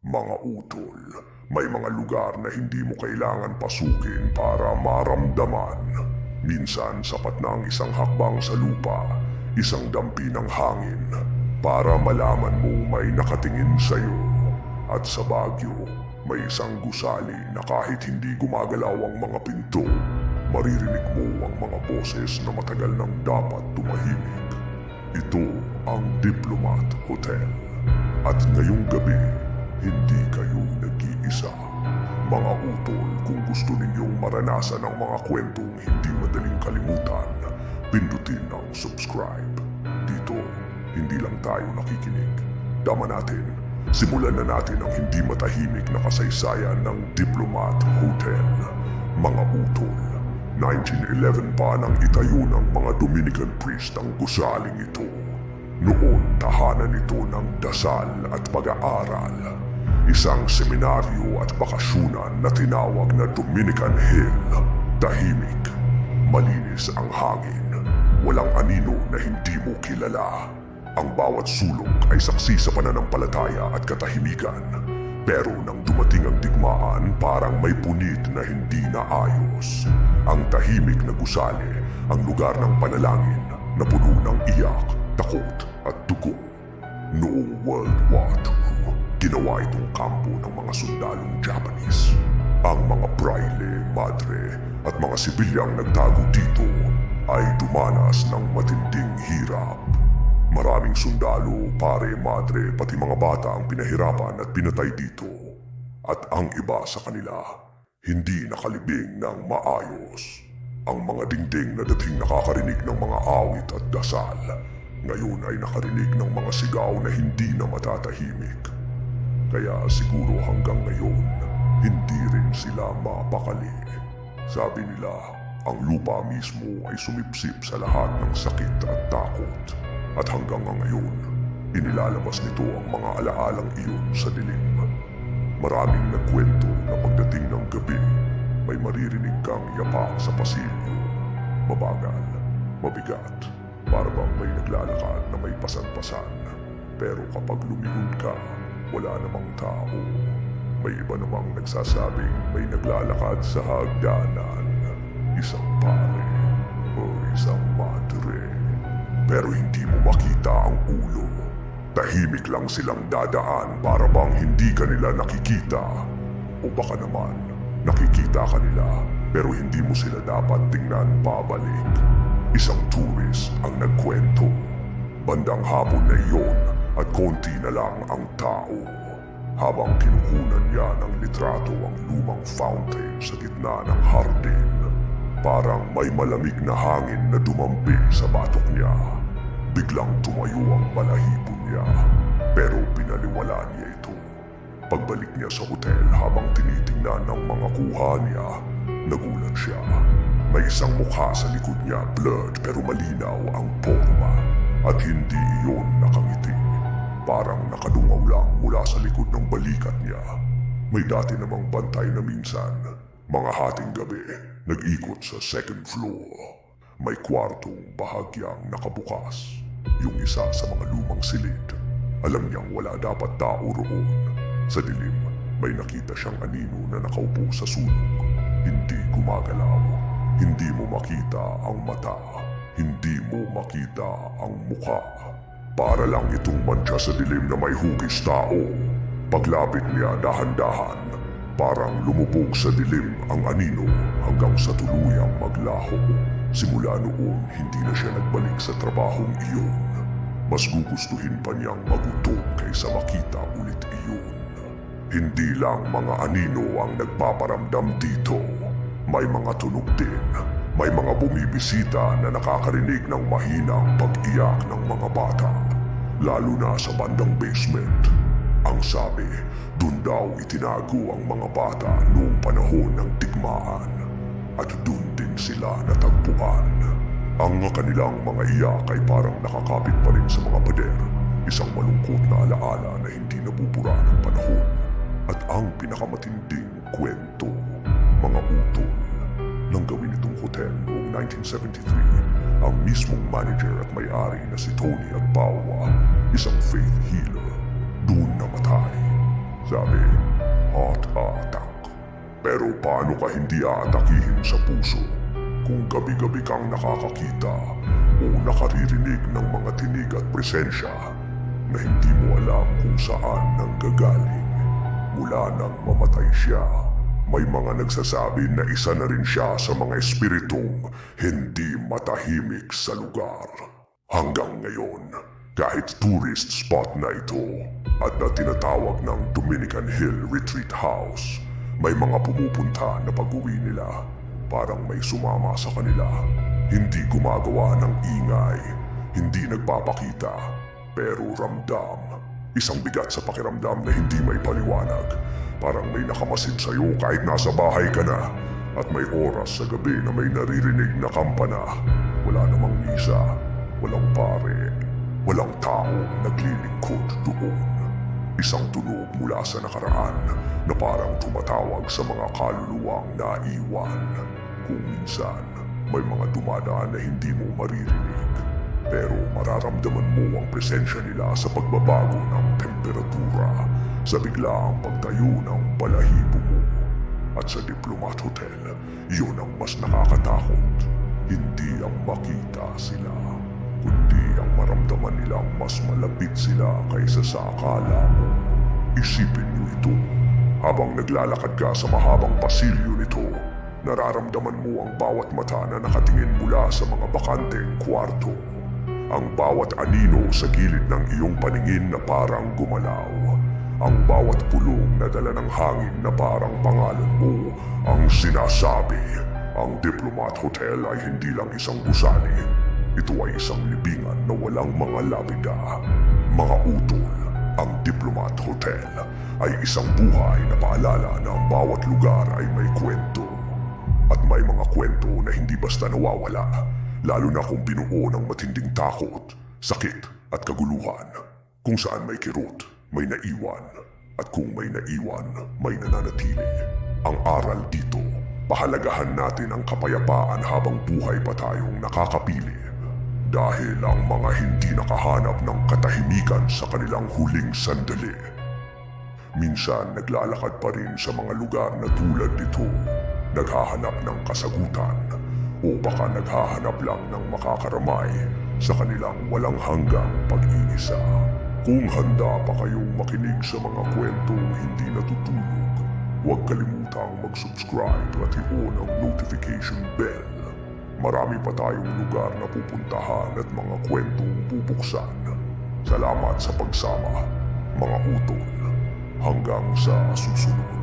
Mga utol, may mga lugar na hindi mo kailangan pasukin para maramdaman. Minsan sapat na ang isang hakbang sa lupa, isang dampi ng hangin, para malaman mo may nakatingin sa'yo. At sa Baguio, may isang gusali na kahit hindi gumagalaw ang mga pinto, maririnig mo ang mga boses na matagal nang dapat tumahimik. Ito ang Diplomat Hotel. At ngayong gabi, hindi kayo nag-iisa. Mga utol, kung gusto ninyong maranasan ang mga kwentong hindi madaling kalimutan, pindutin ang subscribe. Dito, hindi lang tayo nakikinig. Dama natin, simulan na natin ang hindi matahimik na kasaysayan ng Diplomat Hotel. Mga utol, 1911 pa nang itayo ng mga Dominican priest ang gusaling ito. Noon, tahanan ito ng dasal at pag-aaral. Isang seminaryo at bakasyunan na tinawag na Dominican Hill. Tahimik, malinis ang hangin, walang anino na hindi mo kilala. Ang bawat sulok ay saksi sa pananampalataya at katahimikan. Pero nang dumating ang digmaan, parang may punit na hindi naayos. Ang tahimik na gusali, ang lugar ng panalangin na puno ng iyak, takot at dugo. Noong World War II, ginawa itong kampo ng mga sundalong Japanese. Ang mga braille, madre at mga sibilyang nagtago dito ay dumanas ng matinding hirap. Maraming sundalo, pare, madre, pati mga bata ang pinahirapan at pinatay dito. At ang iba sa kanila, hindi nakalibing ng maayos. Ang mga dingding na dating nakakarinig ng mga awit at dasal, ngayon ay nakarinig ng mga sigaw na hindi na matatahimik. Kaya siguro hanggang ngayon, hindi rin sila mapakali. Sabi nila, ang lupa mismo ay sumipsip sa lahat ng sakit at takot. At hanggang ngayon, inilalabas nito ang mga alaalang iyon sa dilim. Maraming nagkwento na pagdating ng gabi, may maririnig kang yapak sa pasilyo. Mabagal, mabigat, para bang may naglalakad na may pasan-pasan. Pero kapag lumingon ka, wala namang tao. May iba namang nagsasabing may naglalakad sa hagdanan, isang pare o isang madre. Pero hindi mo makita ang ulo. Tahimik lang silang dadaan para bang hindi ka nila nakikita. O baka naman, nakikita ka nila pero hindi mo sila dapat tingnan pabalik. Isang tourist ang nagkwento. Bandang hapon na iyon at konti na lang ang tao. Habang kinukunan niya ng litrato ang lumang fountain sa gitna ng hardin, parang may malamig na hangin na dumampi sa batok niya. Biglang tumayo ang balahibo niya, pero pinaliwala niya ito. Pagbalik niya sa hotel habang tinitingnan ng mga kuha niya, nagulat siya. May isang mukha sa likod niya, blurred pero malinaw ang porma. At hindi iyon nakangiti. Parang nakadungaw lang mula sa likod ng balikat niya. May dati namang bantay na minsan, mga hating gabi, nag-ikot sa second floor. May kwartong bahagyang nakabukas. Yung isa sa mga lumang silid. Alam niyang wala dapat tao roon. Sa dilim, may nakita siyang anino na nakaupo sa sulok. Hindi gumagalaw. Hindi mo makita ang mata. Hindi mo makita ang mukha. Para lang itong mantsa sa dilim na may hugis tao. Paglapit niya dahan-dahan, parang lumubog sa dilim ang anino hanggang sa tuluyang maglaho. Simula noon, hindi na siya nagbalik sa trabahong iyon. Mas gugustuhin pa niyang magutom kaysa makita ulit iyon. Hindi lang mga anino ang nagpaparamdam dito. May mga tunog din. May mga bumibisita na nakakarinig ng mahinang pag-iyak ng mga bata. Lalo na sa bandang basement. Ang sabi, dun daw itinago ang mga bata noong panahon ng digmaan. At dun din sila natagpuan. Ang kanilang mga iyak ay parang nakakapit pa rin sa mga pader. Isang malungkot na alaala na hindi nabubura ng panahon. At ang pinakamatinding kwento, mga utol. Nang gawin itong hotel noong 1973, ang mismong manager at may-ari na si Tony Agbawa, isang faith healer, doon namatay. Sabi, heart attack. Pero paano ka hindi aatakihin sa puso kung gabi-gabi kang nakakakita o nakaririnig ng mga tinig at presensya na hindi mo alam kung saan nanggagaling? Mula nang mamatay siya, may mga nagsasabi na isa na rin siya sa mga espiritong hindi matahimik sa lugar. Hanggang ngayon, kahit tourist spot na ito at na tinatawag ng Dominican Hill Retreat House, may mga pumupunta na pag-uwi nila, parang may sumama sa kanila. Hindi gumagawa ng ingay, hindi nagpapakita, pero ramdam. Isang bigat sa pakiramdam na hindi may paliwanag. Parang may nakamasid sa'yo kahit nasa bahay ka na. At may oras sa gabi na may naririnig na kampana. Wala namang misa, walang pare, walang taong naglilingkod doon. Isang tunog mula sa nakaraan na parang tumatawag sa mga kaluluwang naiwan. Kung minsan, may mga dumadaan na hindi mo maririnig, pero mararamdaman mo ang presensya nila sa pagbabago ng temperatura, sa biglaang pagtayo ng balahibo mo. At sa Diplomat Hotel, yun ang mas nakakatakot. Hindi ang makita sila, kundi ang maramdaman nilang mas malapit sila kaysa sa akala mo. Isipin niyo ito. Habang naglalakad ka sa mahabang pasilyo nito, nararamdaman mo ang bawat mata na nakatingin mula sa mga bakanteng kwarto. Ang bawat anino sa gilid ng iyong paningin na parang gumalaw. Ang bawat pulong na dala ng hangin na parang pangalan mo ang sinasabi. Ang Diplomat Hotel ay hindi lang isang gusali. Ito ay isang libingan na walang mga lapida, mga utol. Ang Diplomat Hotel ay isang buhay na paalala na ang bawat lugar ay may kwento. At may mga kwento na hindi basta nawawala, lalo na kung binuo ng matinding takot, sakit at kaguluhan. Kung saan may kirot, may naiwan. At kung may naiwan, may nananatili. Ang aral dito, pahalagahan natin ang kapayapaan habang buhay pa tayong nakakapili. Dahil ang mga hindi nakahanap ng katahimikan sa kanilang huling sandali, minsan naglalakad pa rin sa mga lugar na tulad nito, naghahanap ng kasagutan o baka naghahanap lang ng makakaramay sa kanilang walang hanggang pag-iisa. Kung handa pa kayong makinig sa mga kwentong hindi natutulog, huwag kalimutang mag-subscribe at i-on ang notification bell. Marami pa tayong lugar na pupuntahan at mga kwentong bubuksan. Salamat sa pagsama, mga utol. Hanggang sa susunod.